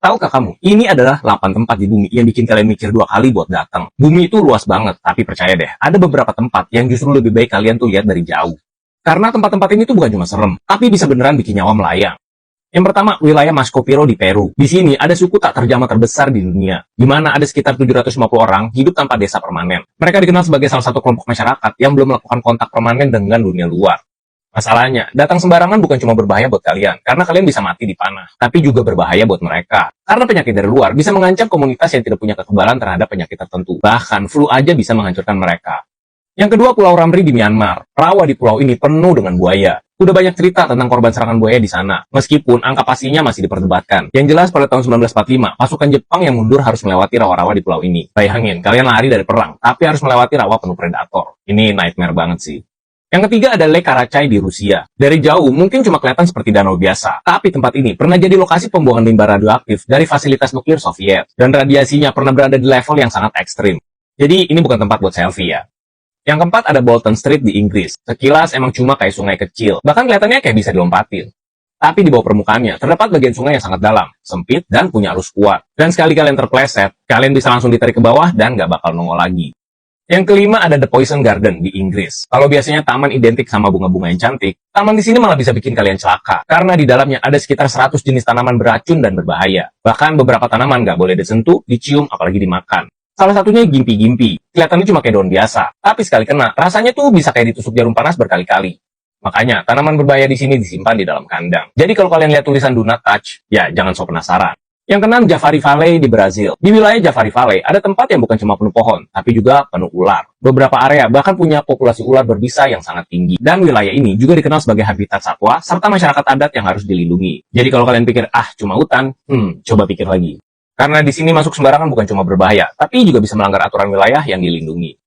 Tahukah kamu, ini adalah 8 tempat di bumi yang bikin kalian mikir 2 kali buat datang. Bumi itu luas banget, tapi percaya deh, ada beberapa tempat yang justru lebih baik kalian tuh lihat dari jauh. Karena tempat-tempat ini tuh bukan cuma serem, tapi bisa beneran bikin nyawa melayang. Yang pertama, wilayah Mascopiro di Peru. Di sini ada suku tak terjamah terbesar di dunia, di mana ada sekitar 750 orang hidup tanpa desa permanen. Mereka dikenal sebagai salah satu kelompok masyarakat yang belum melakukan kontak permanen dengan dunia luar. Masalahnya, datang sembarangan bukan cuma berbahaya buat kalian, karena kalian bisa mati di panah, tapi juga berbahaya buat mereka. Karena penyakit dari luar bisa mengancam komunitas yang tidak punya kekebalan terhadap penyakit tertentu. Bahkan, flu aja bisa menghancurkan mereka. Yang kedua, Pulau Ramri di Myanmar. Rawa di pulau ini penuh dengan buaya. Udah banyak cerita tentang korban serangan buaya di sana, meskipun angka pastinya masih diperdebatkan. Yang jelas pada tahun 1945, pasukan Jepang yang mundur harus melewati rawa-rawa di pulau ini. Bayangin, kalian lari dari perang, tapi harus melewati rawa penuh predator. Ini nightmare banget sih. Yang ketiga ada Lake Karachay di Rusia. Dari jauh mungkin cuma kelihatan seperti danau biasa, tapi tempat ini pernah jadi lokasi pembuangan limbah radioaktif dari fasilitas nuklir Soviet, dan radiasinya pernah berada di level yang sangat ekstrim. Jadi ini bukan tempat buat selfie ya. Yang keempat ada Bolton Street di Inggris. Sekilas emang cuma kayak sungai kecil, bahkan kelihatannya kayak bisa dilompatin. Tapi di bawah permukaannya terdapat bagian sungai yang sangat dalam, sempit, dan punya arus kuat. Dan sekali kalian terpleset, kalian bisa langsung ditarik ke bawah dan nggak bakal nongol lagi. Yang kelima ada The Poison Garden di Inggris. Kalau biasanya taman identik sama bunga-bunga yang cantik, taman di sini malah bisa bikin kalian celaka. Karena di dalamnya ada sekitar 100 jenis tanaman beracun dan berbahaya. Bahkan beberapa tanaman nggak boleh disentuh, dicium, apalagi dimakan. Salah satunya gimpi-gimpi. Kelihatannya cuma kayak daun biasa. Tapi sekali kena, rasanya tuh bisa kayak ditusuk jarum panas berkali-kali. Makanya, tanaman berbahaya di sini disimpan di dalam kandang. Jadi kalau kalian lihat tulisan do not touch, ya jangan sok penasaran. Yang keenam, Javari Valley di Brazil. Di wilayah Javari Valley, ada tempat yang bukan cuma penuh pohon, tapi juga penuh ular. Beberapa area bahkan punya populasi ular berbisa yang sangat tinggi. Dan wilayah ini juga dikenal sebagai habitat satwa, serta masyarakat adat yang harus dilindungi. Jadi kalau kalian pikir, cuma hutan, coba pikir lagi. Karena di sini masuk sembarangan bukan cuma berbahaya, tapi juga bisa melanggar aturan wilayah yang dilindungi.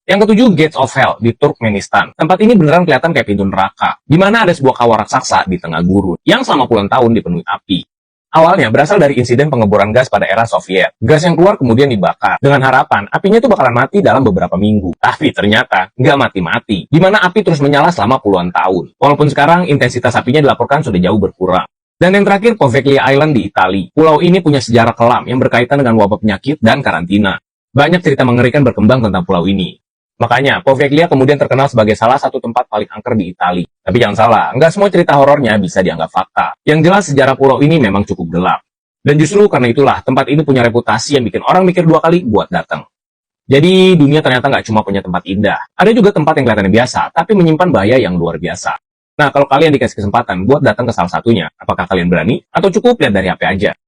Yang ketujuh, Gates of Hell di Turkmenistan. Tempat ini beneran kelihatan kayak pintu neraka, di mana ada sebuah kawah raksasa di tengah gurun, yang selama puluhan tahun dipenuhi api. Awalnya berasal dari insiden pengeboran gas pada era Soviet. Gas yang keluar kemudian dibakar. Dengan harapan, apinya itu bakalan mati dalam beberapa minggu. Tapi ternyata, nggak mati-mati. Di mana api terus menyala selama puluhan tahun. Walaupun sekarang intensitas apinya dilaporkan sudah jauh berkurang. Dan yang terakhir, Poveglia Island di Italia. Pulau ini punya sejarah kelam yang berkaitan dengan wabah penyakit dan karantina. Banyak cerita mengerikan berkembang tentang pulau ini. Makanya, Poveglia kemudian terkenal sebagai salah satu tempat paling angker di Italia. Tapi jangan salah, nggak semua cerita horornya bisa dianggap fakta. Yang jelas sejarah pulau ini memang cukup gelap. Dan justru karena itulah, tempat ini punya reputasi yang bikin orang mikir 2 kali buat datang. Jadi, dunia ternyata nggak cuma punya tempat indah. Ada juga tempat yang kelihatannya biasa, tapi menyimpan bahaya yang luar biasa. Nah, kalau kalian dikasih kesempatan buat datang ke salah satunya, apakah kalian berani? Atau cukup lihat dari HP aja?